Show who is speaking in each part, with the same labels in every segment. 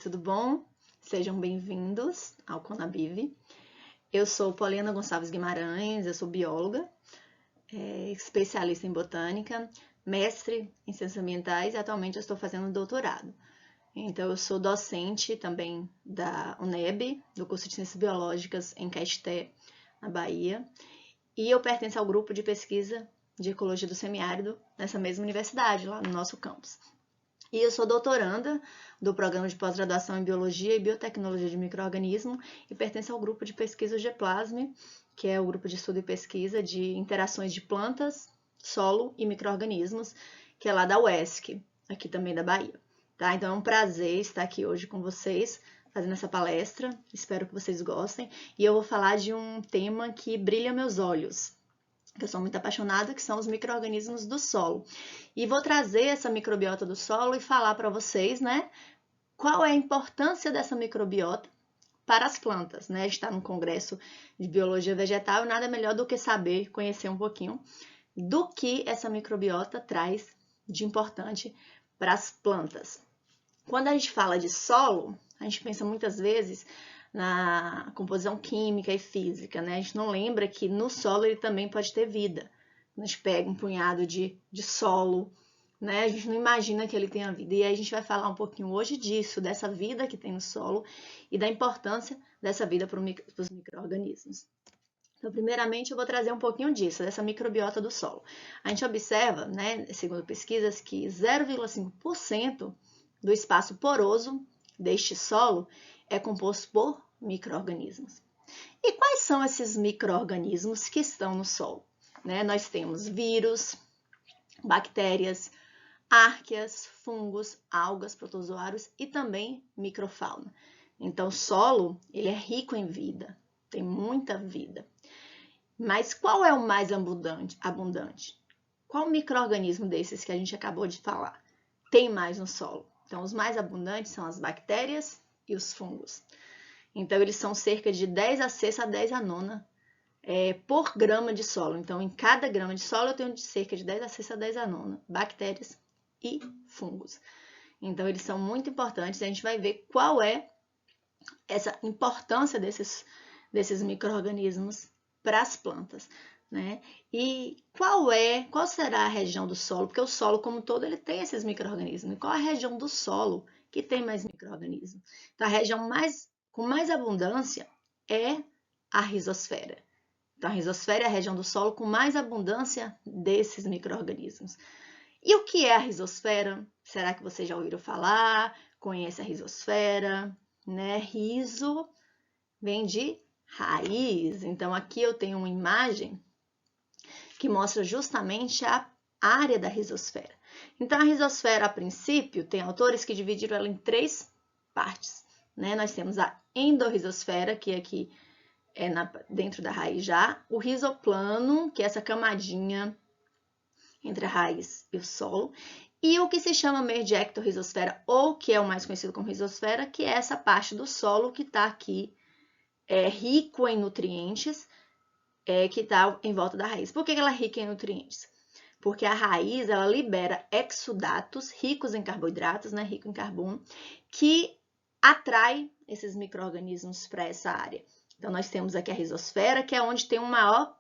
Speaker 1: tudo bom? Sejam bem-vindos ao Conabive. Eu sou Poliana Gonçalves Guimarães, eu sou bióloga, especialista em botânica, mestre em ciências ambientais e atualmente eu estou fazendo doutorado. Então, eu sou docente também da UNEB, do curso de Ciências Biológicas em Caeté, na Bahia, e eu pertenço ao grupo de pesquisa de Ecologia do Semiárido nessa mesma universidade, lá no nosso campus. E eu sou doutoranda do programa de pós-graduação em Biologia e Biotecnologia de Micro-Organismo e pertenço ao grupo de pesquisa GEPLASME, que é o grupo de estudo e pesquisa de interações de plantas, solo e micro-organismos, que é lá da UESC, aqui também da Bahia. Tá? Então é um prazer estar aqui hoje com vocês, fazendo essa palestra, espero que vocês gostem. E eu vou falar de um tema que brilha meus olhos, que eu sou muito apaixonada, que são os micro-organismos do solo. E vou trazer essa microbiota do solo e falar para vocês, né, qual é a importância dessa microbiota para as plantas, né? A gente está num congresso de biologia vegetal e nada melhor do que saber, conhecer um pouquinho do que essa microbiota traz de importante para as plantas. Quando a gente fala de solo, a gente pensa muitas vezes na composição química e física, né? A gente não lembra que no solo ele também pode ter vida. A gente pega um punhado de solo, né? A gente não imagina que ele tenha vida. E aí a gente vai falar um pouquinho hoje disso, dessa vida que tem no solo e da importância dessa vida para os micro-organismos. Então, primeiramente, eu vou trazer um pouquinho disso, dessa microbiota do solo. A gente observa, né, segundo pesquisas, que 0,5% do espaço poroso deste solo é composto por micro-organismos. E quais são esses micro-organismos que estão no solo? Né? Nós temos vírus, bactérias, árqueas, fungos, algas, protozoários e também microfauna. Então, o solo ele é rico em vida, tem muita vida. Mas qual é o mais abundante? Qual micro-organismo desses que a gente acabou de falar tem mais no solo? Então, os mais abundantes são as bactérias e os fungos. Então, eles são cerca de 10 a sexta a 10 a nona por grama de solo. Então, em cada grama de solo, eu tenho cerca de 10 a sexta a 10 a nona bactérias e fungos. Então, eles são muito importantes. A gente vai ver qual é essa importância desses micro-organismos para as plantas, né? E qual será a região do solo? Porque o solo como um todo ele tem esses micro-organismos. E qual a região do solo que tem mais micro-organismos? Então, a região com mais abundância é a rizosfera. Então, a rizosfera é a região do solo com mais abundância desses micro-organismos. E o que é a rizosfera? Será que vocês já ouviram falar? Conhece a rizosfera? Né? Rizo vem de raiz. Então, aqui eu tenho uma imagem que mostra justamente a área da rizosfera. Então, a rizosfera, a princípio, tem autores que dividiram ela em 3 partes. Né? Nós temos a endorrizosfera, que aqui é dentro da raiz já, o rizoplano, que é essa camadinha entre a raiz e o solo, e o que se chama meio de ectorrizosfera, ou que é o mais conhecido como rizosfera, que é essa parte do solo que está aqui rico em nutrientes, que está em volta da raiz. Por que ela é rica em nutrientes? Porque a raiz ela libera exudatos ricos em carboidratos, né, rico em carbono, que atrai esses micro-organismos para essa área. Então, nós temos aqui a rizosfera, que é onde tem uma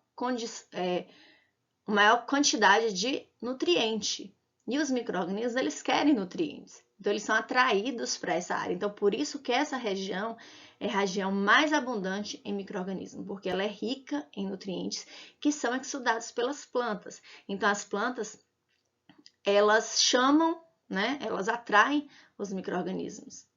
Speaker 1: maior quantidade de nutriente. E os micro-organismos, eles querem nutrientes. Então, eles são atraídos para essa área. Então, por isso que essa região é a região mais abundante em micro-organismos, porque ela é rica em nutrientes que são exudados pelas plantas. Então, as plantas, elas chamam, né? Elas atraem os micro-organismos,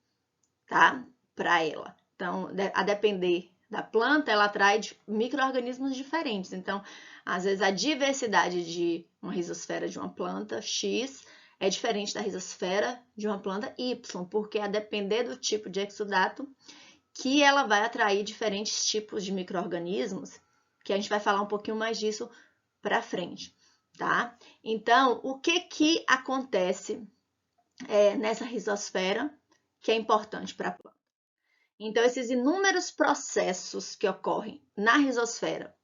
Speaker 1: tá? Para ela. Então, a depender da planta, ela atrai micro-organismos diferentes. Então, às vezes, a diversidade de uma rizosfera de uma planta X é diferente da rizosfera de uma planta Y, porque a depender do tipo de exudato, que ela vai atrair diferentes tipos de micro-organismos, que a gente vai falar um pouquinho mais disso para frente, tá? Então, o que acontece nessa rizosfera que é importante para a planta? Então, esses inúmeros processos que ocorrem na rizosfera,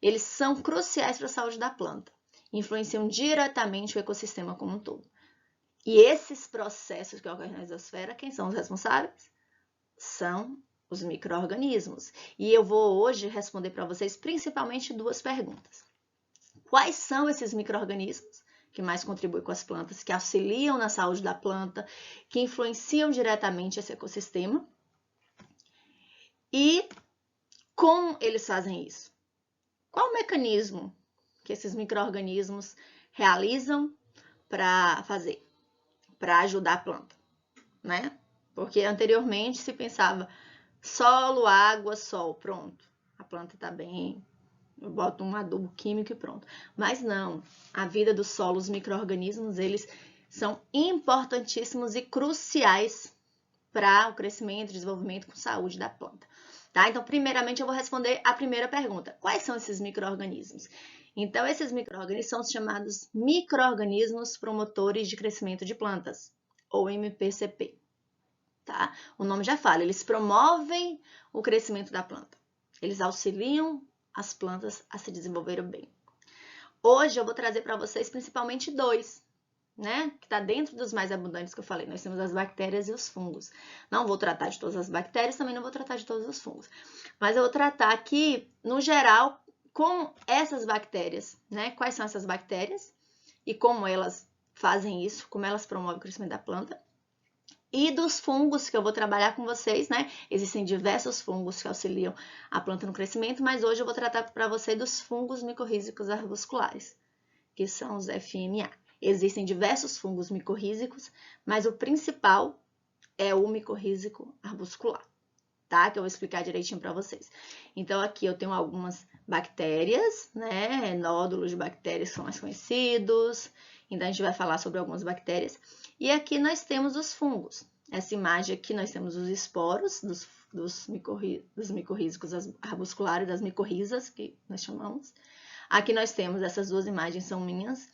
Speaker 1: eles são cruciais para a saúde da planta, influenciam diretamente o ecossistema como um todo. E esses processos que ocorrem na exosfera, quem são os responsáveis? São os micro-organismos. E eu vou hoje responder para vocês principalmente duas perguntas. Quais são esses micro-organismos que mais contribuem com as plantas, que auxiliam na saúde da planta, que influenciam diretamente esse ecossistema? E como eles fazem isso? Qual o mecanismo que esses micro-organismos realizam para fazer, para ajudar a planta, né? Porque anteriormente se pensava solo, água, sol, pronto, a planta está bem, eu boto um adubo químico e pronto. Mas não, a vida do solo, os micro-organismos, eles são importantíssimos e cruciais para o crescimento e desenvolvimento com saúde da planta. Tá? Então, primeiramente, eu vou responder a primeira pergunta. Quais são esses micro-organismos? Então, esses micro-organismos são os chamados micro-organismos promotores de crescimento de plantas, ou MPCP. Tá? O nome já fala, eles promovem o crescimento da planta. Eles auxiliam as plantas a se desenvolverem bem. Hoje eu vou trazer para vocês principalmente dois, né? Que está dentro dos mais abundantes que eu falei. Nós temos as bactérias e os fungos. Não vou tratar de todas as bactérias, também não vou tratar de todos os fungos. Mas eu vou tratar aqui, no geral, com essas bactérias, né? Quais são essas bactérias e como elas fazem isso, como elas promovem o crescimento da planta. E dos fungos que eu vou trabalhar com vocês, né? Existem diversos fungos que auxiliam a planta no crescimento, mas hoje eu vou tratar para vocês dos fungos micorrízicos arbusculares, que são os FMA. Existem diversos fungos micorrízicos, mas o principal é o micorrízico arbuscular, tá? Que eu vou explicar direitinho para vocês. Então, aqui eu tenho algumas bactérias, né? Nódulos de bactérias que são mais conhecidos. Então, a gente vai falar sobre algumas bactérias. E aqui nós temos os fungos. Essa imagem aqui nós temos os esporos dos micorrízicos arbusculares, das micorrizas, que nós chamamos. Aqui nós temos, essas duas imagens são minhas.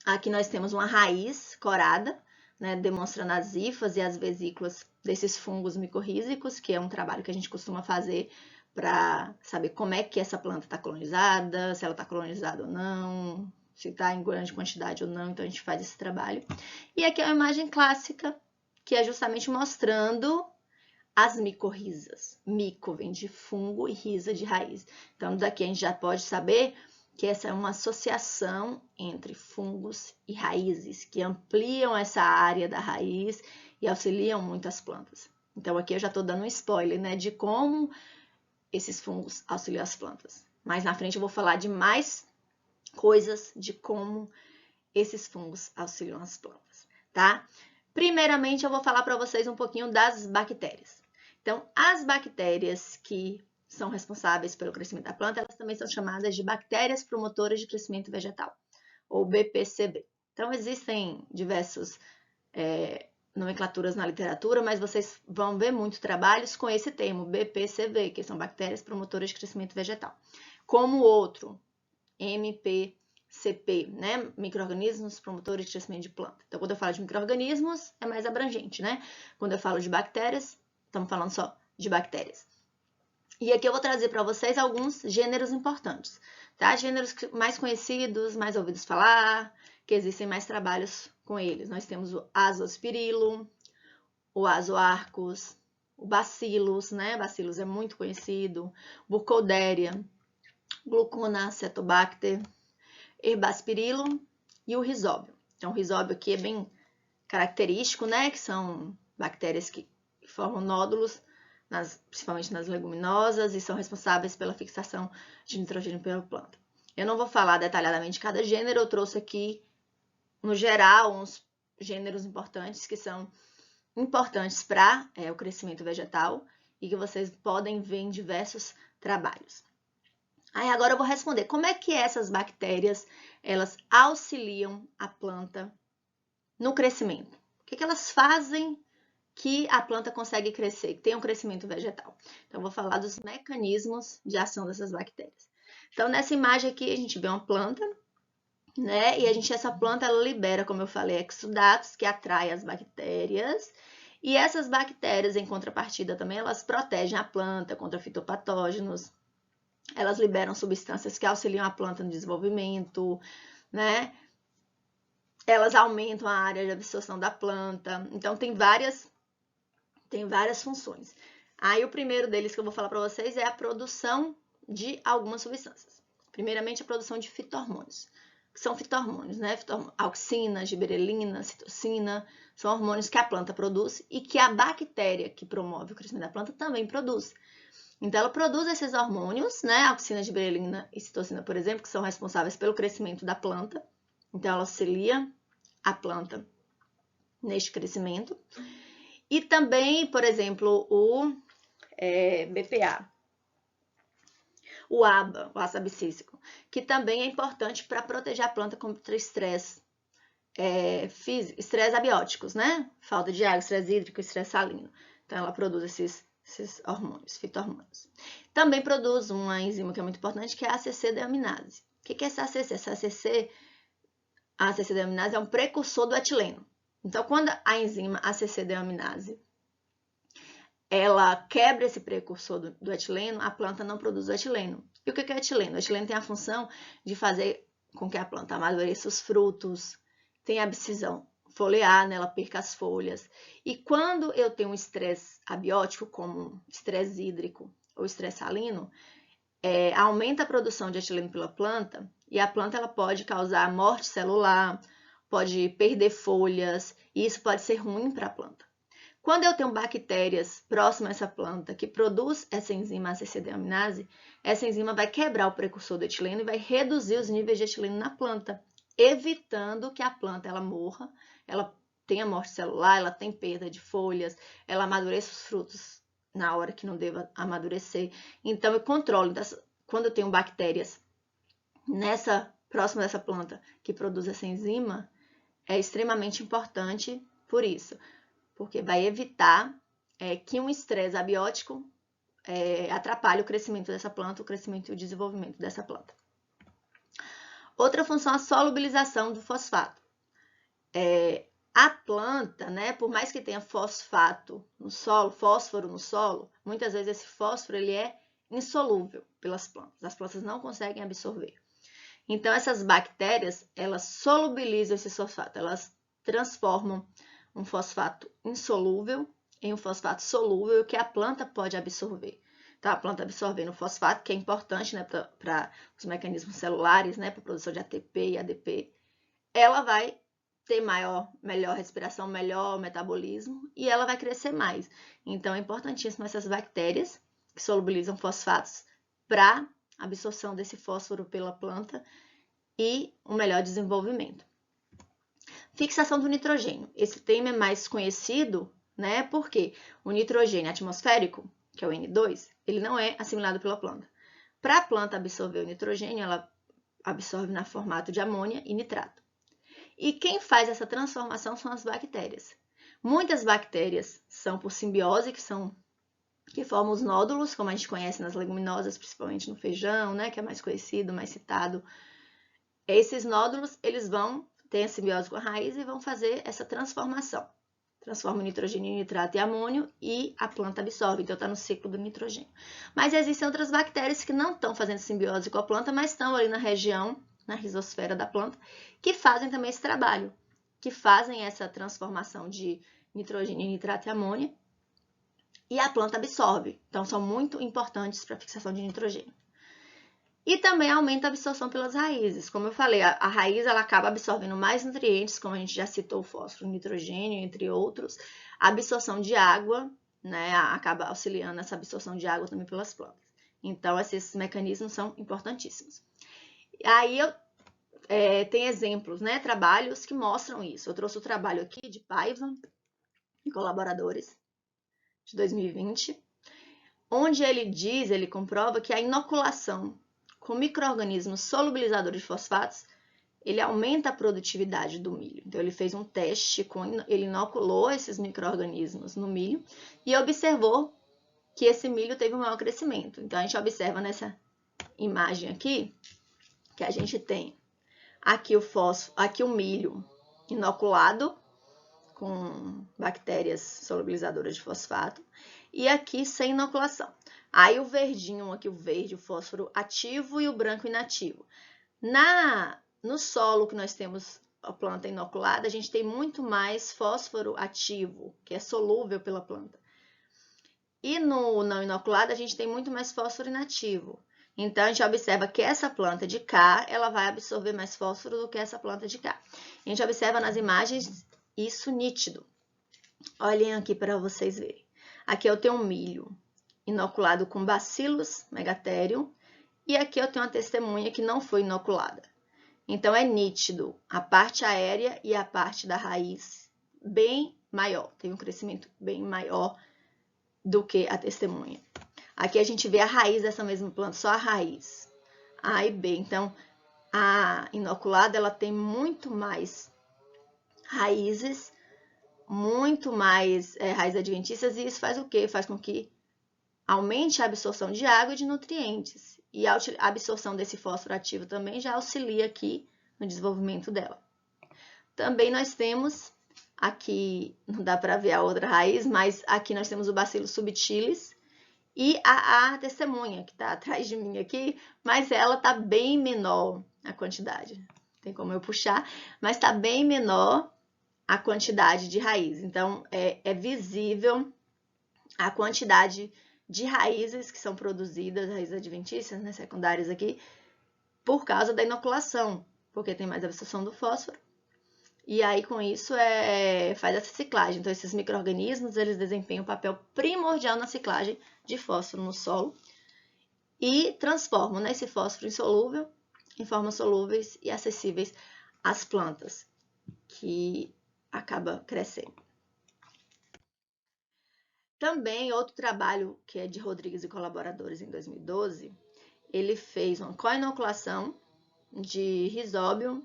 Speaker 1: Aqui nós temos uma raiz corada, né, demonstrando as hifas e as vesículas desses fungos micorrízicos, que é um trabalho que a gente costuma fazer para saber como é que essa planta está colonizada, se ela está colonizada ou não, se está em grande quantidade ou não, então a gente faz esse trabalho. E aqui é uma imagem clássica, que é justamente mostrando as micorrizas. Mico vem de fungo e risa de raiz. Então, daqui a gente já pode saber que essa é uma associação entre fungos e raízes, que ampliam essa área da raiz e auxiliam muito as plantas. Então, aqui eu já estou dando um spoiler, né, de como esses fungos auxiliam as plantas. Mais na frente eu vou falar de mais coisas de como esses fungos auxiliam as plantas, tá? Primeiramente, eu vou falar para vocês um pouquinho das bactérias. Então, as bactérias que são responsáveis pelo crescimento da planta, elas também são chamadas de bactérias promotoras de crescimento vegetal, ou BPCV. Então, existem diversas nomenclaturas na literatura, mas vocês vão ver muitos trabalhos com esse termo, BPCV, que são bactérias promotoras de crescimento vegetal. Como o outro, MPCP, né? Micro-organismos promotores de crescimento de planta. Então, quando eu falo de micro-organismos, é mais abrangente, né? Quando eu falo de bactérias, estamos falando só de bactérias. E aqui eu vou trazer para vocês alguns gêneros importantes, tá? Gêneros mais conhecidos, mais ouvidos falar, que existem mais trabalhos com eles. Nós temos o Azospirillum, o Azoarcus, o Bacillus, né? Bacillus é muito conhecido, Burkholderia, Gluconacetobacter, Herbaspirillum e o Rhizóbio. Então, o Rhizóbio aqui é bem característico, né? Que são bactérias que formam nódulos, principalmente nas leguminosas, e são responsáveis pela fixação de nitrogênio pela planta. Eu não vou falar detalhadamente de cada gênero, eu trouxe aqui, no geral, uns gêneros importantes que são importantes para o crescimento vegetal e que vocês podem ver em diversos trabalhos. Aí agora eu vou responder, como é que essas bactérias, elas auxiliam a planta no crescimento? O que elas fazem que a planta consegue crescer, que tem um crescimento vegetal? Então, eu vou falar dos mecanismos de ação dessas bactérias. Então, nessa imagem aqui, a gente vê uma planta, né? E essa planta, ela libera, como eu falei, exudatos, que atrai as bactérias. E essas bactérias, em contrapartida também, elas protegem a planta contra fitopatógenos. Elas liberam substâncias que auxiliam a planta no desenvolvimento, né? elas aumentam a área de absorção da planta. Então, tem várias funções. Aí, o primeiro deles que eu vou falar para vocês é a produção de algumas substâncias. Primeiramente, a produção de fito-hormônios, que são fito-hormônios, né? Auxina, giberelina, citocina, são hormônios que a planta produz e que a bactéria que promove o crescimento da planta também produz. Então, ela produz esses hormônios, né? Auxina, giberelina e citocina, por exemplo, que são responsáveis pelo crescimento da planta. Então, ela auxilia a planta neste crescimento. E também, por exemplo, o BPA, o ABA, o ácido abscísico, que também é importante para proteger a planta contra estresse estresse abióticos, né? Falta de água, estresse hídrico, estresse salino. Então, ela produz esses hormônios, fito-hormônios. Também produz uma enzima que é muito importante, que é a ACC-deaminase. O que é essa ACC? Essa ACC-deaminase é um precursor do etileno. Então, quando a enzima ACC-deaminase ela quebra esse precursor do etileno, a planta não produz o etileno. E o que é etileno? O etileno tem a função de fazer com que a planta amadureça os frutos, tem abscisão foliar, né? Ela perca as folhas. E quando eu tenho um estresse abiótico, como estresse hídrico ou estresse salino, aumenta a produção de etileno pela planta e a planta ela pode causar morte celular, pode perder folhas e isso pode ser ruim para a planta. Quando eu tenho bactérias próximas a essa planta que produz essa enzima ACC-deaminase, essa enzima vai quebrar o precursor do etileno e vai reduzir os níveis de etileno na planta, evitando que a planta ela morra, ela tenha morte celular, ela tem perda de folhas, ela amadureça os frutos na hora que não deva amadurecer. Então, eu controlo. Quando eu tenho bactérias próximo dessa planta que produz essa enzima, é extremamente importante por isso. Porque vai evitar que um estresse abiótico atrapalhe o crescimento dessa planta, o crescimento e o desenvolvimento dessa planta. Outra função é a solubilização do fosfato. A planta, né, por mais que tenha fosfato no solo, fósforo no solo, muitas vezes esse fósforo ele é insolúvel pelas plantas. As plantas não conseguem absorver. Então, essas bactérias, elas solubilizam esse fosfato, elas transformam um fosfato insolúvel em um fosfato solúvel que a planta pode absorver. Então, a planta absorvendo o fosfato, que é importante, né, para os mecanismos celulares, né, para a produção de ATP e ADP, ela vai ter melhor respiração, melhor metabolismo e ela vai crescer mais. Então, é importantíssimo essas bactérias que solubilizam fosfatos para absorção desse fósforo pela planta e um melhor desenvolvimento. Fixação do nitrogênio. Esse tema é mais conhecido, né? Porque o nitrogênio atmosférico, que é o N2, ele não é assimilado pela planta. Para a planta absorver o nitrogênio, ela absorve na formato de amônia e nitrato. E quem faz essa transformação são as bactérias. Muitas bactérias são por simbiose, que formam os nódulos, como a gente conhece nas leguminosas, principalmente no feijão, né? Que é mais conhecido, mais citado. Esses nódulos, eles têm a simbiose com a raiz e vão fazer essa transformação. Transforma o nitrogênio em nitrato e amônio e a planta absorve, então está no ciclo do nitrogênio. Mas existem outras bactérias que não estão fazendo simbiose com a planta, mas estão ali na região, na rizosfera da planta, que fazem também esse trabalho, que fazem essa transformação de nitrogênio em nitrato e amônio e a planta absorve. Então, são muito importantes para a fixação de nitrogênio. E também aumenta a absorção pelas raízes. Como eu falei, a raiz ela acaba absorvendo mais nutrientes, como a gente já citou, o fósforo, o nitrogênio, entre outros. A absorção de água, né, acaba auxiliando essa absorção de água também pelas plantas. Então, esses mecanismos são importantíssimos. Aí, tem exemplos, né, trabalhos que mostram isso. Eu trouxe o trabalho aqui de Paiva e colaboradores, de 2020, onde ele comprova que a inoculação com micro-organismos solubilizadores de fosfatos, ele aumenta a produtividade do milho. Então, ele fez um teste, ele inoculou esses micro-organismos no milho e observou que esse milho teve um maior crescimento. Então, a gente observa nessa imagem aqui, que a gente tem aqui o milho inoculado com bactérias solubilizadoras de fosfato e aqui sem inoculação. Aí o verdinho aqui, o verde, o fósforo ativo e o branco inativo. No solo que nós temos a planta inoculada, a gente tem muito mais fósforo ativo, que é solúvel pela planta. E no não inoculado, a gente tem muito mais fósforo inativo. Então, a gente observa que essa planta de cá, ela vai absorver mais fósforo do que essa planta de cá. A gente observa nas imagens isso nítido. Olhem aqui para vocês verem. Aqui eu tenho um milho inoculado com Bacillus megatherium e aqui eu tenho uma testemunha que não foi inoculada. Então, é nítido a parte aérea e a parte da raiz bem maior, tem um crescimento bem maior do que a testemunha. Aqui a gente vê a raiz dessa mesma planta, só a raiz, A e B. Então, a inoculada ela tem muito mais raízes, muito mais raízes adventícias, e isso faz o quê? Faz com que aumente a absorção de água e de nutrientes. E a absorção desse fósforo ativo também já auxilia aqui no desenvolvimento dela. Também nós temos, aqui não dá para ver a outra raiz, mas aqui nós temos o Bacillus subtilis e a testemunha, que está atrás de mim aqui, mas ela está bem menor a quantidade. Tem como eu puxar, mas está bem menor a quantidade de raiz. Então, é visível a quantidade de raízes que são produzidas, raízes adventícias, né, secundárias aqui, por causa da inoculação, porque tem mais absorção do fósforo. E aí, com isso, faz essa ciclagem. Então, esses micro-organismos, eles desempenham um papel primordial na ciclagem de fósforo no solo e transformam, né, esse fósforo insolúvel em formas solúveis e acessíveis às plantas, que acaba crescendo. Também, outro trabalho que é de Rodrigues e colaboradores em 2012, ele fez uma co-inoculação de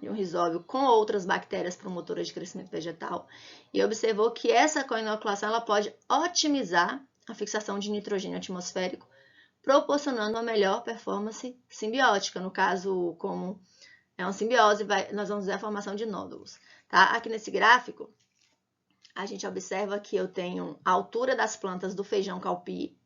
Speaker 1: um risóbio com outras bactérias promotoras de crescimento vegetal e observou que essa co-inoculação ela pode otimizar a fixação de nitrogênio atmosférico, proporcionando uma melhor performance simbiótica. No caso, como é uma simbiose, nós vamos ver a formação de nódulos. Tá? Aqui nesse gráfico, a gente observa que eu tenho a altura das plantas do feijão calpi,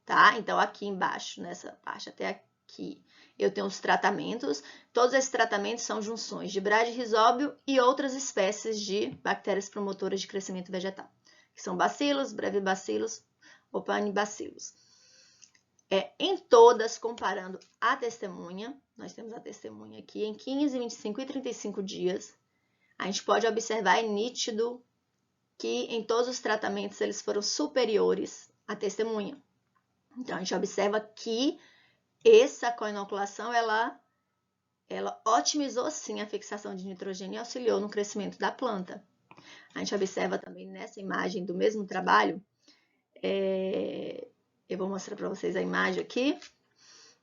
Speaker 1: tá? Então, aqui embaixo, nessa parte até aqui, eu tenho os tratamentos. Todos esses tratamentos são junções de bradyrhizóbio e outras espécies de bactérias promotoras de crescimento vegetal, que são bacilos, brevibacilos ou panibacilus. Em todas, comparando a testemunha, nós temos a testemunha aqui, em 15, 25 e 35 dias, a gente pode observar, é nítido, que em todos os tratamentos eles foram superiores à testemunha. Então, a gente observa que essa co-inoculação, ela otimizou sim a fixação de nitrogênio e auxiliou no crescimento da planta. A gente observa também nessa imagem do mesmo trabalho, eu vou mostrar para vocês a imagem aqui,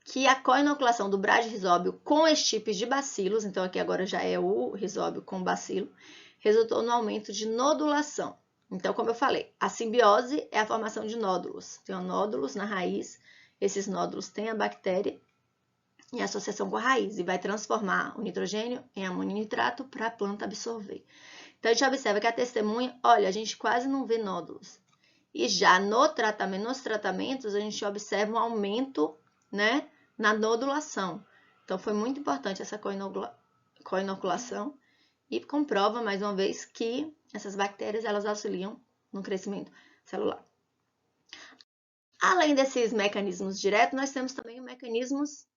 Speaker 1: que a co-inoculação do bradyrhizóbio com estípes de bacilos, então aqui agora já é o risóbio com bacilo, resultou no aumento de nodulação. Então, como eu falei, a simbiose é a formação de nódulos. Tem nódulos na raiz, esses nódulos têm a bactéria em associação com a raiz e vai transformar o nitrogênio em amônio nitrato para a planta absorver. Então, a gente observa que a testemunha, olha, a gente quase não vê nódulos. E já nos tratamentos, a gente observa um aumento, né, na nodulação. Então, foi muito importante essa co-inoculação e comprova, mais uma vez, que essas bactérias elas auxiliam no crescimento celular. Além desses mecanismos diretos, nós temos também mecanismos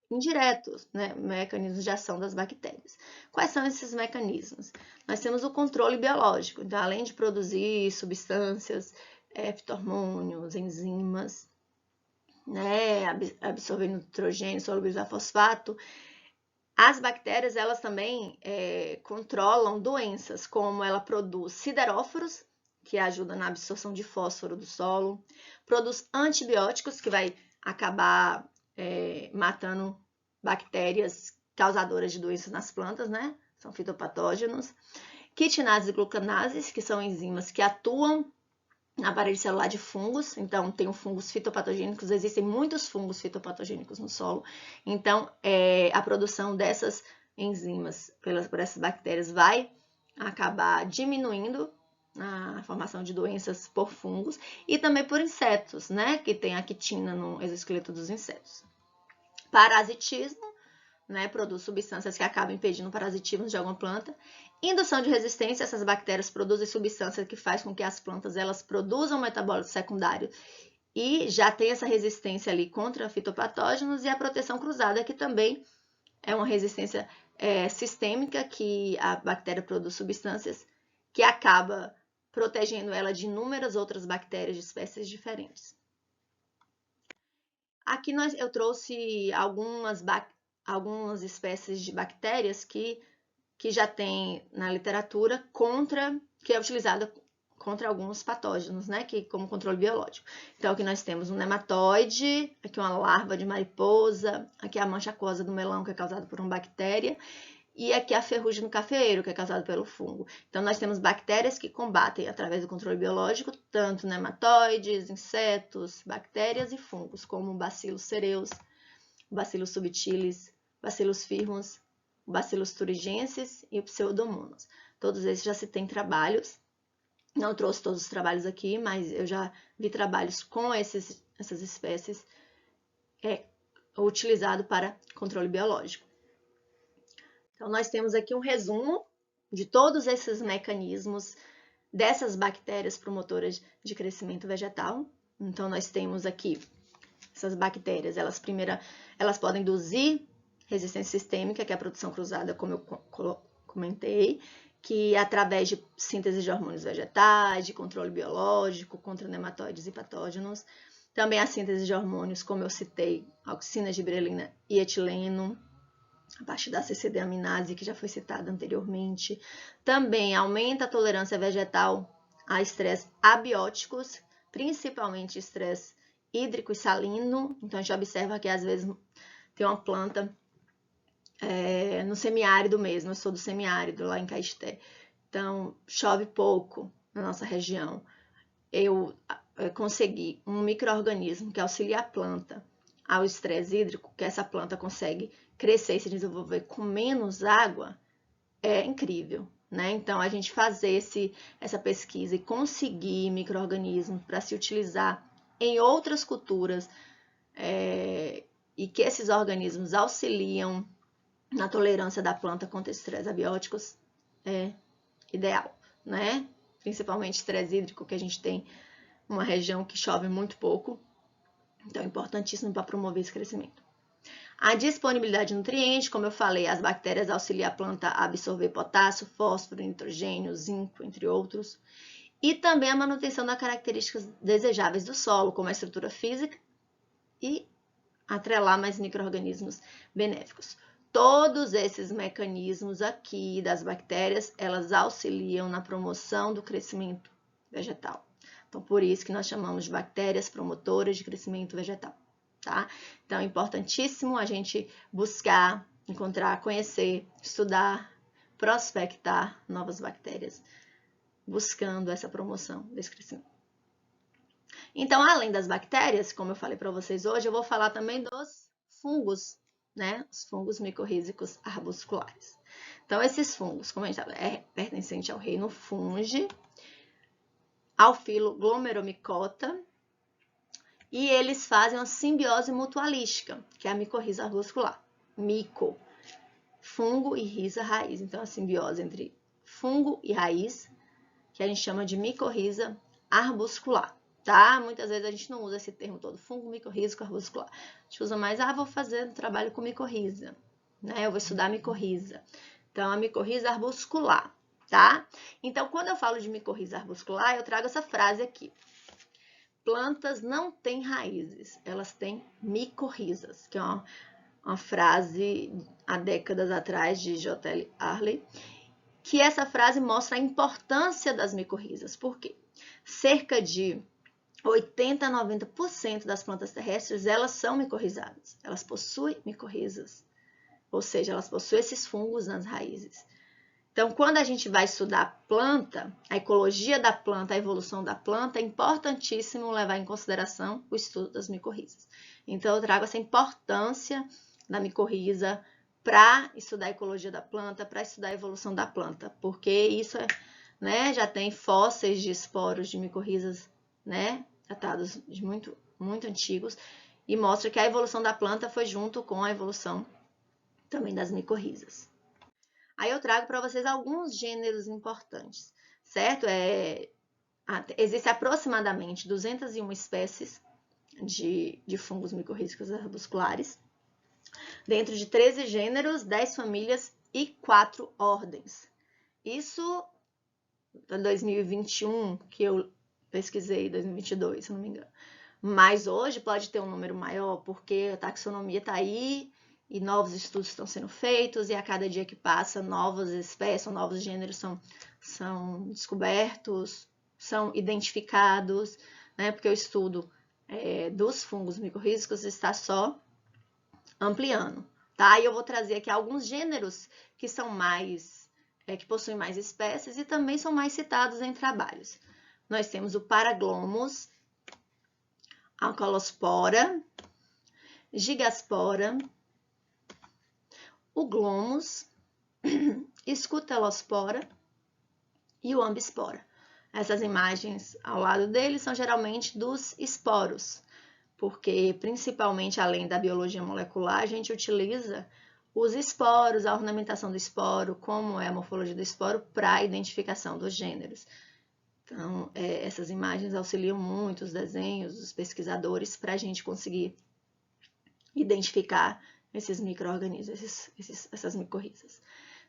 Speaker 1: indiretos, né? Mecanismos de ação das bactérias. Quais são esses mecanismos? Nós temos o controle biológico, então, além de produzir substâncias, fitohormônios, enzimas, né? Absorver nitrogênio, solubilizar fosfato, as bactérias, elas também controlam doenças, como ela produz sideróforos, que ajuda na absorção de fósforo do solo, produz antibióticos, que vai acabar matando bactérias causadoras de doenças nas plantas, né? São fitopatógenos. Quitinases e glucanases, que são enzimas que atuam na parede celular de fungos, então tem fungos fitopatogênicos, existem muitos fungos fitopatogênicos no solo, então a produção dessas enzimas por essas bactérias vai acabar diminuindo a formação de doenças por fungos e também por insetos, né, que tem a quitina no exoesqueleto dos insetos. Parasitismo, né, produz substâncias que acabam impedindo o parasitismo de alguma planta. Indução de resistência, essas bactérias produzem substâncias que faz com que as plantas elas produzam metabólitos secundários e já tem essa resistência ali contra fitopatógenos, e a proteção cruzada, que também é uma resistência sistêmica, que a bactéria produz substâncias que acaba protegendo ela de inúmeras outras bactérias de espécies diferentes. Aqui eu trouxe algumas espécies de bactérias que já tem na literatura que é utilizada contra alguns patógenos, né, como controle biológico. Então, aqui nós temos um nematóide, aqui uma larva de mariposa, aqui a mancha aquosa do melão, que é causada por uma bactéria, e aqui a ferrugem no cafeeiro, que é causada pelo fungo. Então, nós temos bactérias que combatem, através do controle biológico, tanto nematóides, insetos, bactérias e fungos, como o Bacillus cereus, Bacillus subtilis, Bacillus firmus, Bacillus thuringiensis e o Pseudomonas. Todos esses já se tem trabalhos. Não trouxe todos os trabalhos aqui, mas eu já vi trabalhos com essas espécies utilizado para controle biológico. Então, nós temos aqui um resumo de todos esses mecanismos dessas bactérias promotoras de crescimento vegetal. Então, nós temos aqui essas bactérias, elas podem induzir resistência sistêmica, que é a produção cruzada, como eu comentei, que através de síntese de hormônios vegetais, de controle biológico contra nematóides e patógenos, também a síntese de hormônios, como eu citei, auxina, giberelina e etileno, a partir da CCD-aminase, que já foi citada anteriormente. Também aumenta a tolerância vegetal a estresse abióticos, principalmente estresse hídrico e salino. Então, a gente observa que às vezes tem uma planta no semiárido mesmo, eu sou do semiárido, lá em Caeté. Então, chove pouco na nossa região. Eu consegui um micro-organismo que auxilia a planta ao estresse hídrico, que essa planta consegue crescer e se desenvolver com menos água, é incrível, né? Então, a gente fazer essa pesquisa e conseguir micro-organismos para se utilizar em outras culturas, e que esses organismos auxiliam na tolerância da planta contra estresse abióticos, é ideal, né? Principalmente estresse hídrico, que a gente tem uma região que chove muito pouco, então é importantíssimo para promover esse crescimento. A disponibilidade de nutrientes, como eu falei, as bactérias auxiliam a planta a absorver potássio, fósforo, nitrogênio, zinco, entre outros. E também a manutenção das características desejáveis do solo, como a estrutura física, e atrelar mais micro-organismos benéficos. Todos esses mecanismos aqui das bactérias, elas auxiliam na promoção do crescimento vegetal. Então, por isso que nós chamamos de bactérias promotoras de crescimento vegetal, tá? Então, é importantíssimo a gente buscar, encontrar, conhecer, estudar, prospectar novas bactérias, buscando essa promoção desse crescimento. Então, além das bactérias, como eu falei para vocês hoje, eu vou falar também dos fungos, né? Os fungos micorrízicos arbusculares. Então, esses fungos, como a gente sabe, é pertencente ao reino Fungi, ao filo Glomeromicota, e eles fazem uma simbiose mutualística, que é a micorriza arbuscular. Mico, fungo e rhiza raiz. Então, a simbiose entre fungo e raiz, que a gente chama de micorriza arbuscular, tá? Muitas vezes a gente não usa esse termo todo, fungo micorrízico arbuscular. A gente usa mais, vou fazer um trabalho com micorriza, né? Eu vou estudar micorriza. Então, a micorriza arbuscular, tá? Então, quando eu falo de micorriza arbuscular, eu trago essa frase aqui. Plantas não têm raízes, elas têm micorrizas, que é uma frase há décadas atrás de J.L. Arley, que essa frase mostra a importância das micorrizas. Por quê? Cerca de 80 a 90% das plantas terrestres, elas são micorrizadas. Elas possuem micorrizas, ou seja, elas possuem esses fungos nas raízes. Então, quando a gente vai estudar a planta, a ecologia da planta, a evolução da planta, é importantíssimo levar em consideração o estudo das micorrizas. Então, eu trago essa importância da micorriza para estudar a ecologia da planta, para estudar a evolução da planta, porque isso já tem fósseis de esporos de micorrizas, tratados de muito antigos, e mostra que a evolução da planta foi junto com a evolução também das micorrizas. Aí eu trago para vocês alguns gêneros importantes, certo? Existem aproximadamente 201 espécies de fungos micorrízicos arbusculares, dentro de 13 gêneros, 10 famílias e 4 ordens. Isso em 2021, que eu pesquisei, 2022, se não me engano. Mas hoje pode ter um número maior, porque a taxonomia está aí e novos estudos estão sendo feitos, e a cada dia que passa, novas espécies, novos gêneros são descobertos, são identificados, né? Porque o estudo dos fungos micorrízicos está só ampliando, tá? E eu vou trazer aqui alguns gêneros que são que possuem mais espécies e também são mais citados em trabalhos. Nós temos o Paraglomus, Ancalospora, Gigaspora, o Glomus, Scutelospora e o Ambispora. Essas imagens ao lado deles são geralmente dos esporos, porque principalmente além da biologia molecular, a gente utiliza os esporos, a ornamentação do esporo, como é a morfologia do esporo, para a identificação dos gêneros. Então, essas imagens auxiliam muito os desenhos, os pesquisadores, para a gente conseguir identificar esses micro-organismos, essas micorrizas.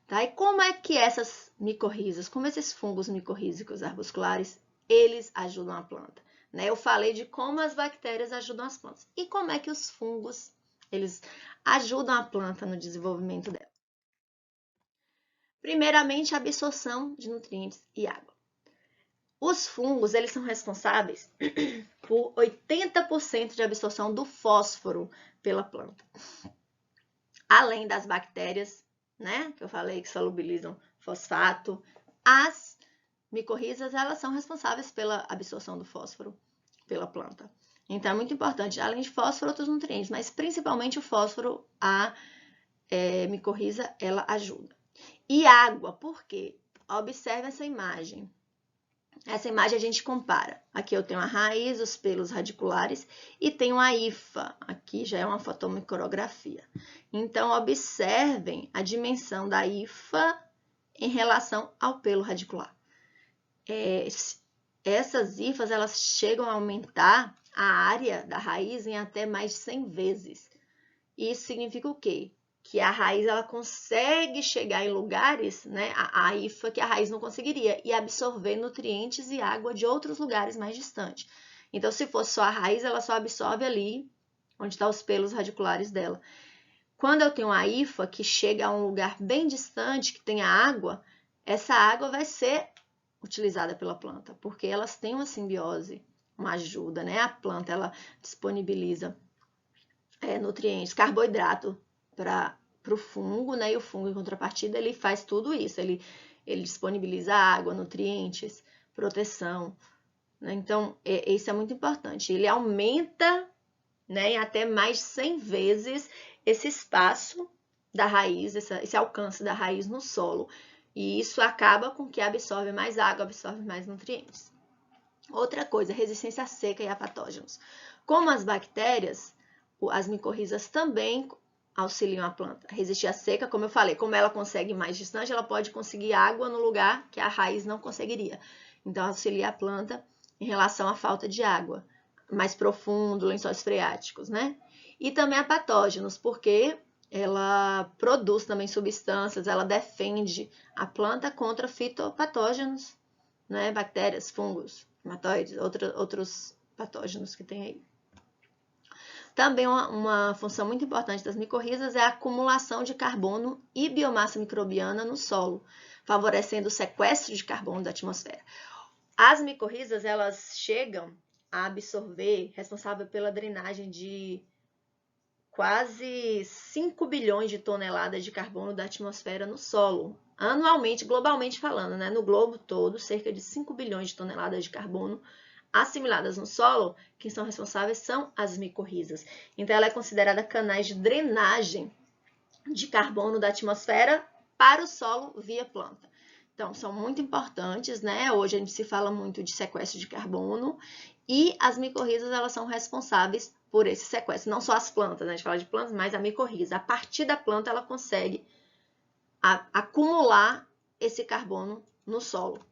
Speaker 1: Tá? E como é que essas micorrizas, como esses fungos micorrízicos arbusculares, eles ajudam a planta? Né? Eu falei de como as bactérias ajudam as plantas. E como é que os fungos, eles ajudam a planta no desenvolvimento dela? Primeiramente, a absorção de nutrientes e água. Os fungos, eles são responsáveis por 80% de absorção do fósforo pela planta. Além das bactérias, né, que eu falei que solubilizam fosfato, as micorrizas, elas são responsáveis pela absorção do fósforo pela planta. Então, é muito importante, além de fósforo, outros nutrientes, mas principalmente o fósforo, a micorriza, ela ajuda. E água, por quê? Observe essa imagem. Essa imagem a gente compara. Aqui eu tenho a raiz, os pelos radiculares e tenho a hifa. Aqui já é uma fotomicrografia. Então, observem a dimensão da hifa em relação ao pelo radicular. Essas hifas, elas chegam a aumentar a área da raiz em até mais de 100 vezes. Isso significa o quê? Que a raiz ela consegue chegar em lugares, né, a hifa que a raiz não conseguiria, e absorver nutrientes e água de outros lugares mais distantes. Então, se fosse só a raiz, ela só absorve ali, onde estão os pelos radiculares dela. Quando eu tenho a hifa que chega a um lugar bem distante, que tem a água, essa água vai ser utilizada pela planta, porque elas têm uma simbiose, uma ajuda, né? A planta, ela disponibiliza nutrientes, carboidrato para o fungo, né? E o fungo, em contrapartida, ele faz tudo isso. Ele disponibiliza água, nutrientes, proteção. Né? Então, isso é muito importante. Ele aumenta, né, em até mais de 100 vezes esse espaço da raiz, esse alcance da raiz no solo. E isso acaba com que absorve mais água, absorve mais nutrientes. Outra coisa, resistência à seca e a patógenos. Como as bactérias, as micorrizas também auxiliam a planta a resistir à seca, como eu falei, como ela consegue mais distante, ela pode conseguir água no lugar que a raiz não conseguiria. Então, auxilia a planta em relação à falta de água, mais profundo, lençóis freáticos, né? E também a patógenos, porque ela produz também substâncias, ela defende a planta contra fitopatógenos, né? Bactérias, fungos, nematóides, outros patógenos que tem aí. Também uma função muito importante das micorrizas é a acumulação de carbono e biomassa microbiana no solo, favorecendo o sequestro de carbono da atmosfera. As micorrizas, elas chegam a absorver, responsável pela drenagem de quase 5 bilhões de toneladas de carbono da atmosfera no solo. Anualmente, globalmente falando, né? No globo todo, cerca de 5 bilhões de toneladas de carbono assimiladas no solo, quem são responsáveis são as micorrizas. Então, ela é considerada canais de drenagem de carbono da atmosfera para o solo via planta. Então, são muito importantes, né? Hoje a gente se fala muito de sequestro de carbono e as micorrizas, elas são responsáveis por esse sequestro. Não só as plantas, né? A gente fala de plantas, mas a micorriza. A partir da planta, ela consegue acumular esse carbono no solo.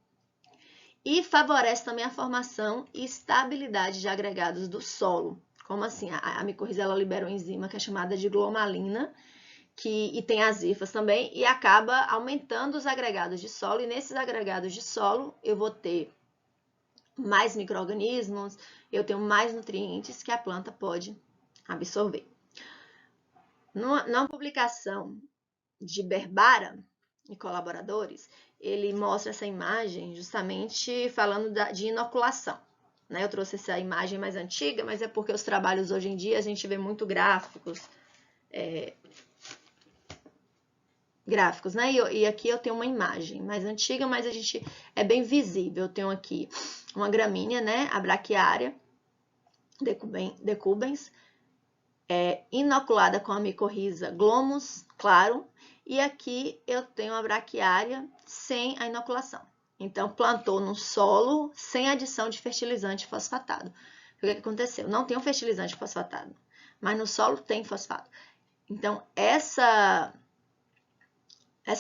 Speaker 1: E favorece também a formação e estabilidade de agregados do solo. Como assim? A micorriza ela libera uma enzima que é chamada de glomalina, e tem as hifas também, e acaba aumentando os agregados de solo. E nesses agregados de solo, eu vou ter mais micro-organismos, eu tenho mais nutrientes que a planta pode absorver. Na publicação de Berbara e colaboradores, ele mostra essa imagem justamente falando de inoculação. Né? Eu trouxe essa imagem mais antiga, mas é porque os trabalhos hoje em dia a gente vê muito gráficos, né? E aqui eu tenho uma imagem mais antiga, mas é bem visível. Eu tenho aqui uma gramínea, né? A braquiária decubens, inoculada com a micorriza glomus, claro, e aqui eu tenho a braquiária sem a inoculação. Então, plantou no solo sem adição de fertilizante fosfatado. O que aconteceu? Não tem um fertilizante fosfatado, mas no solo tem fosfato. Então, essa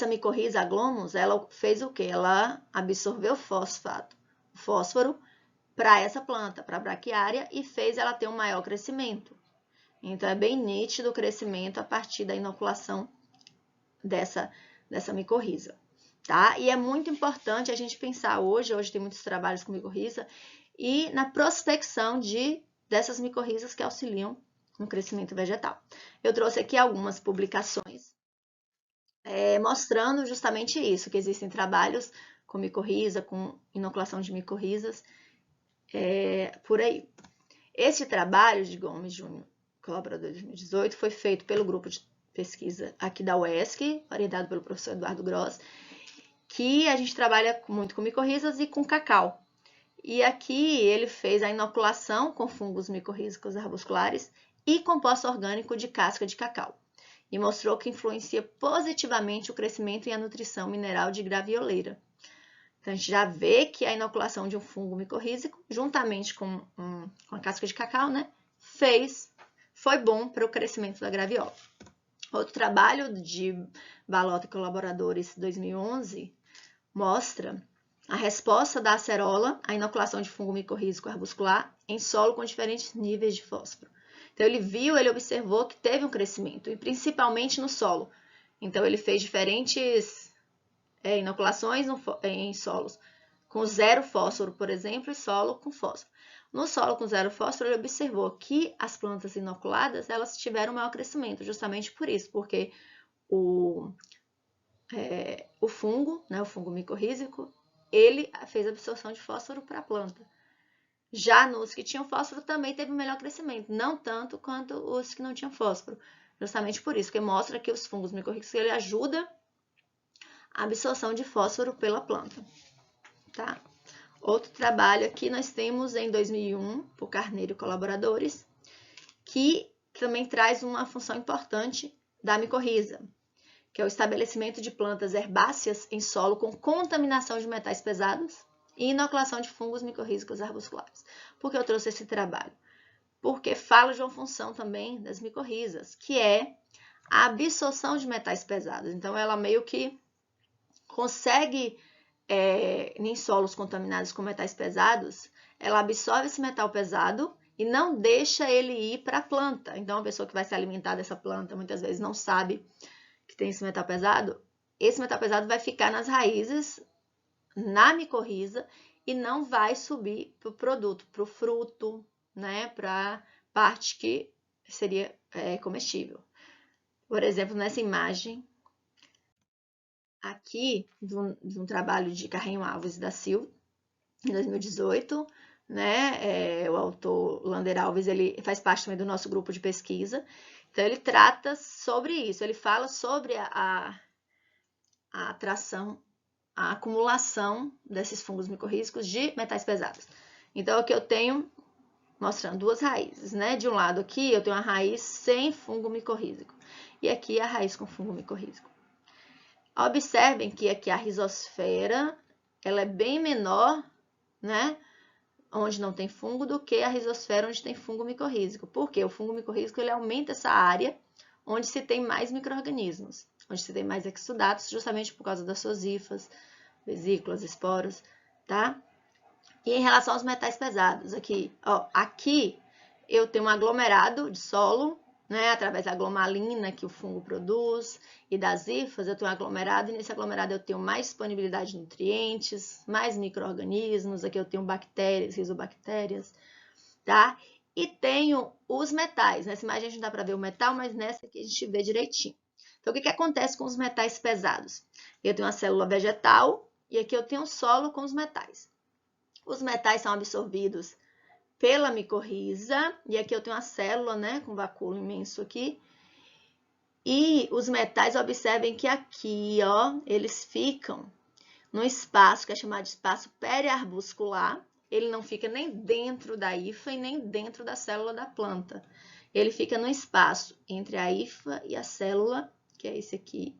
Speaker 1: micorriza, a glomus, ela fez o quê? Ela absorveu fósforo, para essa planta, para a braquiária, e fez ela ter um maior crescimento. Então, é bem nítido o crescimento a partir da inoculação dessa micorriza. Tá? E é muito importante a gente pensar hoje tem muitos trabalhos com micorriza, e na prospecção dessas micorrizas que auxiliam no crescimento vegetal. Eu trouxe aqui algumas publicações mostrando justamente isso, que existem trabalhos com micorriza, com inoculação de micorrizas, por aí. Esse trabalho de Gomes Júnior, colaborador de 2018, foi feito pelo grupo de pesquisa aqui da UESC, orientado pelo professor Eduardo Gross, que a gente trabalha muito com micorrizas e com cacau. E aqui ele fez a inoculação com fungos micorrízicos arbusculares e composto orgânico de casca de cacau. E mostrou que influencia positivamente o crescimento e a nutrição mineral de gravioleira. Então, a gente já vê que a inoculação de um fungo micorrízico, juntamente com a casca de cacau, né, foi bom para o crescimento da graviola. Outro trabalho de Balota e colaboradores 2011 mostra a resposta da acerola à inoculação de fungo micorrízico arbuscular em solo com diferentes níveis de fósforo. Então, ele observou que teve um crescimento, e principalmente no solo. Então, ele fez diferentes inoculações em solos com zero fósforo, por exemplo, e solo com fósforo. No solo com zero fósforo, ele observou que as plantas inoculadas, elas tiveram maior crescimento, justamente por isso, porque o fungo, né, o fungo micorrízico, ele fez absorção de fósforo para a planta. Já nos que tinham fósforo também teve um melhor crescimento, não tanto quanto os que não tinham fósforo. Justamente por isso, que mostra que os fungos micorrízicos ele ajuda a absorção de fósforo pela planta. Tá? Outro trabalho aqui nós temos em 2001, por Carneiro e colaboradores, que também traz uma função importante da micorriza, que é o estabelecimento de plantas herbáceas em solo com contaminação de metais pesados e inoculação de fungos micorrízicos arbusculares. Por que eu trouxe esse trabalho? Porque fala de uma função também das micorrizas, que é a absorção de metais pesados. Então, ela meio que consegue, em solos contaminados com metais pesados, ela absorve esse metal pesado e não deixa ele ir para a planta. Então, a pessoa que vai se alimentar dessa planta muitas vezes não sabe que tem esse metal pesado. Esse metal pesado vai ficar nas raízes, na micorriza, e não vai subir para o produto, para o fruto, né, para a parte que seria comestível. Por exemplo, nessa imagem aqui, de um trabalho de Carreño Alves da Silva, em 2018, né, o autor Lander Alves, ele faz parte também do nosso grupo de pesquisa, então ele trata sobre isso, ele fala sobre a atração, a acumulação desses fungos micorrízicos de metais pesados. Então, aqui eu tenho, mostrando duas raízes, né? De um lado aqui, eu tenho a raiz sem fungo micorrízico. E aqui a raiz com fungo micorrízico. Observem que aqui a rizosfera, ela é bem menor, né? onde não tem fungo do que a rizosfera onde tem fungo micorrízico. Por quê? O fungo micorrízico ele aumenta essa área onde se tem mais micro-organismos, onde se tem mais exudatos, justamente por causa das suas hifas, vesículas, esporos, tá? E em relação aos metais pesados, aqui, ó, aqui eu tenho um aglomerado de solo, né, através da glomalina que o fungo produz e das hifas, eu tenho um aglomerado e nesse aglomerado eu tenho mais disponibilidade de nutrientes, mais micro-organismos, aqui eu tenho bactérias, rizobactérias, tá? E tenho os metais, nessa imagem a gente dá para ver o metal, mas nessa aqui a gente vê direitinho. Então, o que acontece com os metais pesados? Eu tenho uma célula vegetal e aqui eu tenho o solo com os metais. Os metais são absorvidos pela micorriza, e aqui eu tenho uma célula, né, com vacúolo imenso aqui. E os metais, observem que aqui, ó, eles ficam num espaço que é chamado de espaço periarbuscular. Ele não fica nem dentro da hifa e nem dentro da célula da planta. Ele fica no espaço entre a hifa e a célula, que é esse aqui.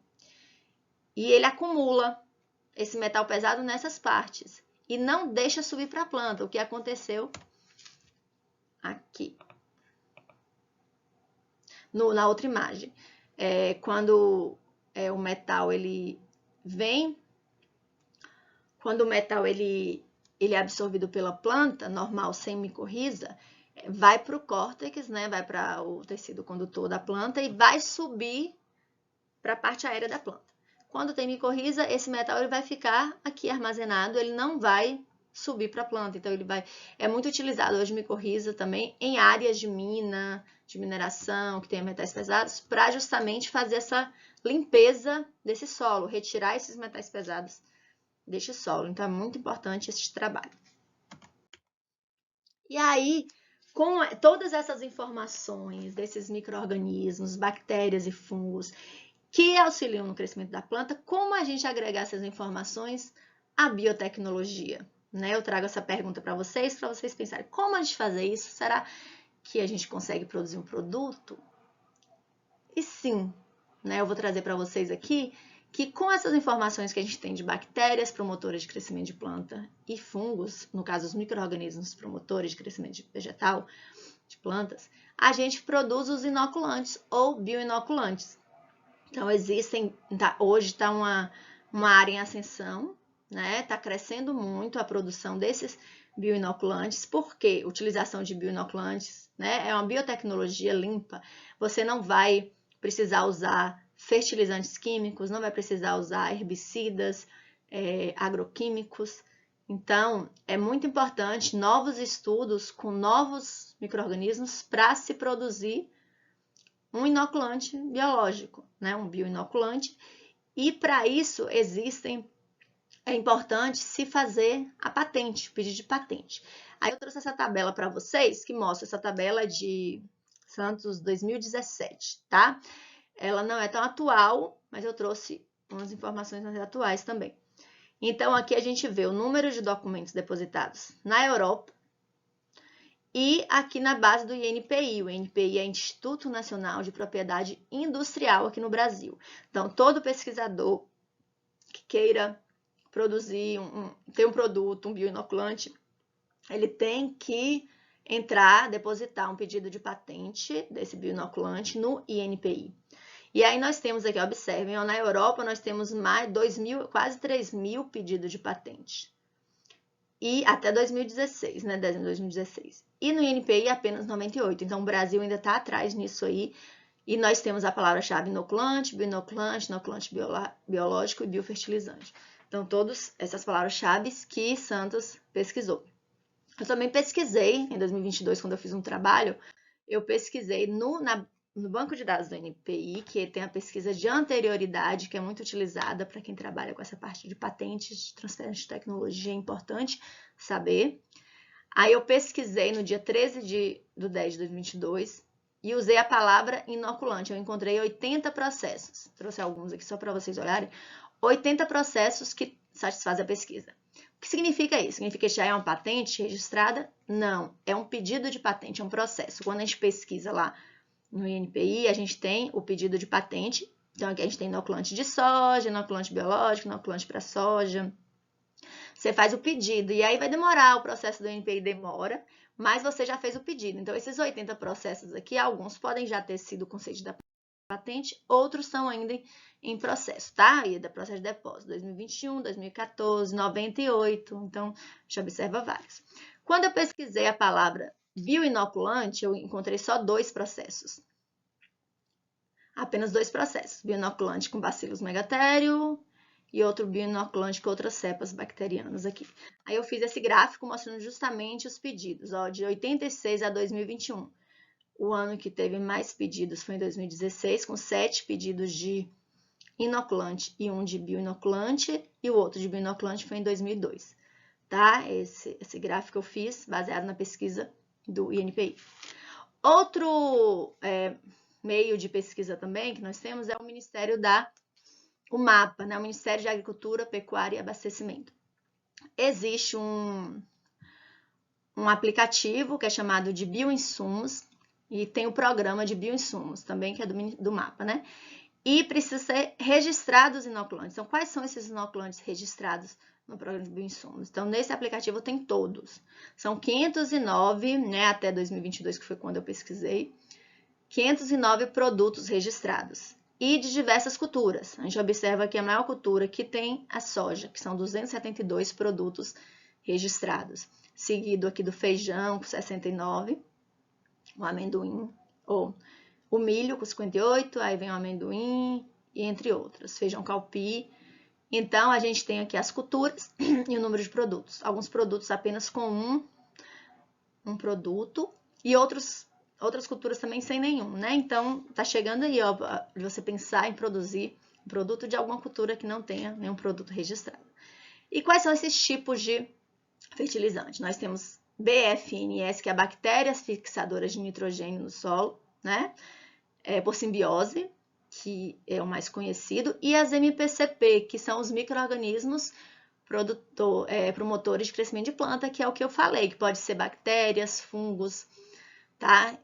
Speaker 1: E ele acumula esse metal pesado nessas partes e não deixa subir para a planta, o que aconteceu aqui. Na outra imagem, quando o metal ele vem, quando o metal ele é absorvido pela planta, normal, sem micorriza, vai para o córtex, né? Vai para o tecido condutor da planta e vai subir para a parte aérea da planta. Quando tem micorriza, esse metal ele vai ficar aqui armazenado, ele não vai subir para a planta. Então, é muito utilizado hoje micorriza também em áreas de mina, de mineração, que tem metais pesados, para justamente fazer essa limpeza desse solo, retirar esses metais pesados deste solo. Então, é muito importante esse trabalho. E aí, com todas essas informações desses micro-organismos, bactérias e fungos, que auxiliam no crescimento da planta, como a gente agregar essas informações à biotecnologia? Né? Eu trago essa pergunta para vocês pensarem, como a gente fazer isso? Será que a gente consegue produzir um produto? E sim, né? Eu vou trazer para vocês aqui que com essas informações que a gente tem de bactérias promotoras de crescimento de planta e fungos, no caso os micro-organismos promotores de crescimento de vegetal, de plantas, a gente produz os inoculantes ou bioinoculantes. Então, existem, hoje está uma área em ascensão, né? Está crescendo muito a produção desses bioinoculantes, porque utilização de bioinoculantes, né? É uma biotecnologia limpa. Você não vai precisar usar fertilizantes químicos, não vai precisar usar herbicidas, agroquímicos. Então, é muito importante novos estudos com novos micro-organismos para se produzir um inoculante biológico, né? Um bioinoculante. E para isso é importante se fazer a patente, o pedido de patente. Aí eu trouxe essa tabela para vocês, que mostra essa tabela de Santos 2017, tá? Ela não é tão atual, mas eu trouxe umas informações mais atuais também. Então, aqui a gente vê o número de documentos depositados na Europa e aqui na base do INPI. O INPI é Instituto Nacional de Propriedade Industrial aqui no Brasil. Então, todo pesquisador que queira produzir, ter um produto, um bioinoculante, ele tem que depositar um pedido de patente desse bioinoculante no INPI. E aí nós temos aqui, observem, na Europa nós temos mais 2.000, quase 3.000 pedidos de patente. E até 2016, né, dezembro de 2016. E no INPI apenas 98. Então o Brasil ainda está atrás nisso aí. E nós temos a palavra-chave inoculante, bioinoculante, inoculante biológico e biofertilizante. Então, todas essas palavras-chave que Santos pesquisou. Eu também pesquisei, em 2022, quando eu fiz um trabalho, eu pesquisei no banco de dados do INPI, que tem a pesquisa de anterioridade, que é muito utilizada para quem trabalha com essa parte de patentes, de transferência de tecnologia, é importante saber. Aí eu pesquisei no dia 13 de 10 de 2022, e usei a palavra inoculante. Eu encontrei 80 processos. Trouxe alguns aqui só para vocês olharem. 80 processos que satisfazem a pesquisa. O que significa isso? Significa que já é uma patente registrada? Não, é um pedido de patente, é um processo. Quando a gente pesquisa lá no INPI, a gente tem o pedido de patente. Então, aqui a gente tem inoculante de soja, inoculante biológico, inoculante para soja, você faz o pedido, e aí vai demorar, o processo do INPI demora, mas você já fez o pedido. Então, esses 80 processos aqui, alguns podem já ter sido concedidos da patente, outros estão ainda em processo, tá? E da processo de depósito, 2021, 2014, 98, então, já observa vários. Quando eu pesquisei a palavra bioinoculante, eu encontrei só 2 processos. Apenas 2 processos, bioinoculante com Bacillus megaterium e outro bioinoculante com outras cepas bacterianas aqui. Aí eu fiz esse gráfico mostrando justamente os pedidos, ó, de 86 a 2021. O ano que teve mais pedidos foi em 2016, com 7 pedidos de inoculante e 1 de bioinoculante, e o outro de bioinoculante foi em 2002. Tá? Esse gráfico eu fiz baseado na pesquisa do INPI. Outro meio de pesquisa também que nós temos é o Ministério o MAPA, né? O Ministério de Agricultura, Pecuária e Abastecimento. Existe um aplicativo que é chamado de bioinsumos, e tem o programa de bioinsumos também, que é do MAPA, né? E precisa ser registrados os inoculantes. Então, quais são esses inoculantes registrados no programa de bioinsumos? Então, nesse aplicativo tem todos. São 509, né, até 2022, que foi quando eu pesquisei, 509 produtos registrados. E de diversas culturas. A gente observa que a maior cultura que tem a soja, que são 272 produtos registrados. Seguido aqui do feijão, com 69, o amendoim, ou o milho com 58, aí vem o amendoim, e entre outras, feijão calpi. Então, a gente tem aqui as culturas e o número de produtos. Alguns produtos apenas com um produto, e outras culturas também sem nenhum, né? Então, tá chegando aí, ó, de você pensar em produzir um produto de alguma cultura que não tenha nenhum produto registrado. E quais são esses tipos de fertilizante? Nós temos BFNS, que é a bactérias fixadoras de nitrogênio no solo, né? Por simbiose, que é o mais conhecido, e as MPCP, que são os micro-organismos promotores de crescimento de planta, que é o que eu falei, que pode ser bactérias, fungos, tá?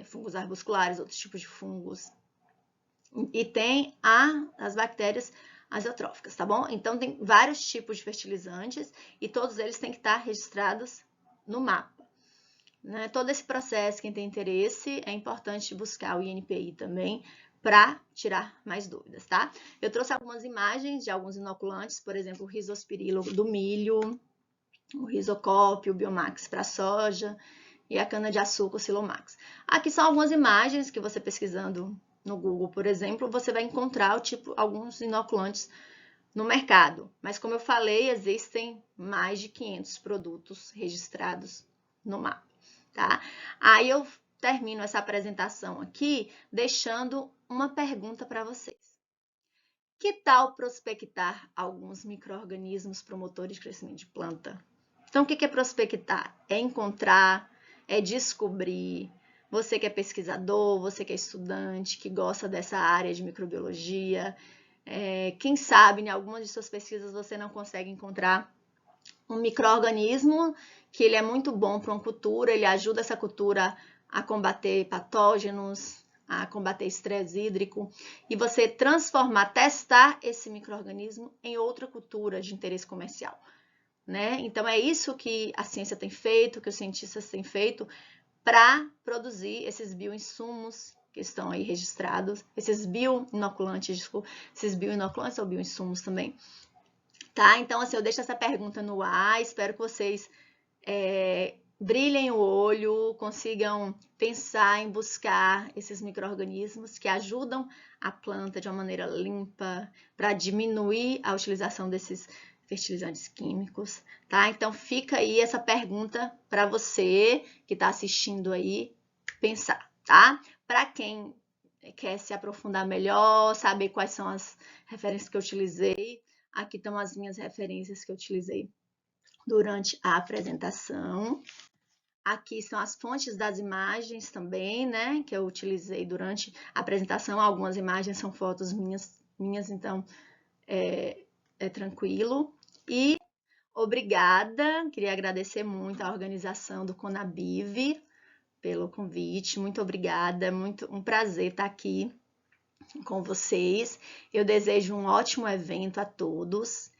Speaker 1: Fungos arbusculares, outros tipos de fungos. E tem as bactérias azotróficas, tá bom? Então, tem vários tipos de fertilizantes e todos eles têm que estar registrados no MAPA. Né? Todo esse processo, quem tem interesse, é importante buscar o INPI também para tirar mais dúvidas, tá? Eu trouxe algumas imagens de alguns inoculantes, por exemplo, o risospirilo do milho, o risocópio, o biomax para soja e a cana-de-açúcar, o silomax. Aqui são algumas imagens que você pesquisando no Google, por exemplo, você vai encontrar alguns inoculantes no mercado. Mas como eu falei, existem mais de 500 produtos registrados no mapa, tá? Aí eu termino essa apresentação aqui deixando uma pergunta para vocês. Que tal prospectar alguns micro-organismos promotores de crescimento de planta? Então, o que é prospectar? É encontrar, é descobrir. Você que é pesquisador, você que é estudante, que gosta dessa área de microbiologia, quem sabe em algumas de suas pesquisas você não consegue encontrar um micro-organismo que ele é muito bom para uma cultura, ele ajuda essa cultura a combater patógenos, a combater estresse hídrico, e você testar esse micro-organismo em outra cultura de interesse comercial. Né? Então, é isso que a ciência tem feito, que os cientistas têm feito para produzir esses bioinsumos que estão aí registrados, esses bioinoculantes ou bioinsumos também. Tá? Então, assim, eu deixo essa pergunta no ar, espero que vocês brilhem o olho, consigam pensar em buscar esses micro-organismos que ajudam a planta de uma maneira limpa, para diminuir a utilização desses fertilizantes químicos, tá? Então, fica aí essa pergunta para você que está assistindo aí pensar, tá? Para quem quer se aprofundar melhor, saber quais são as referências que eu utilizei, aqui estão as minhas referências que eu utilizei durante a apresentação. Aqui são as fontes das imagens também, né, que eu utilizei durante a apresentação. Algumas imagens são fotos minhas, então é tranquilo. E obrigada, queria agradecer muito a organização do Conabiv pelo convite, muito obrigada, é um prazer estar aqui com vocês. Eu desejo um ótimo evento a todos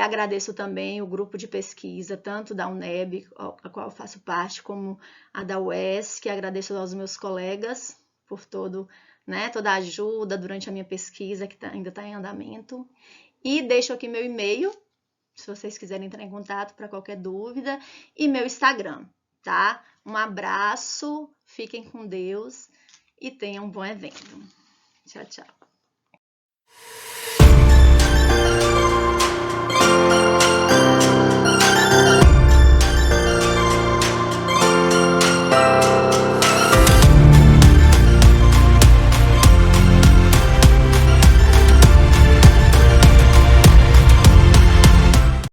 Speaker 1: Agradeço também o grupo de pesquisa, tanto da UNEB, a qual eu faço parte, como a da UESC. Agradeço aos meus colegas por toda a ajuda durante a minha pesquisa, que ainda está em andamento. E deixo aqui meu e-mail, se vocês quiserem entrar em contato para qualquer dúvida, e meu Instagram, tá? Um abraço, fiquem com Deus e tenham um bom evento. Tchau, tchau.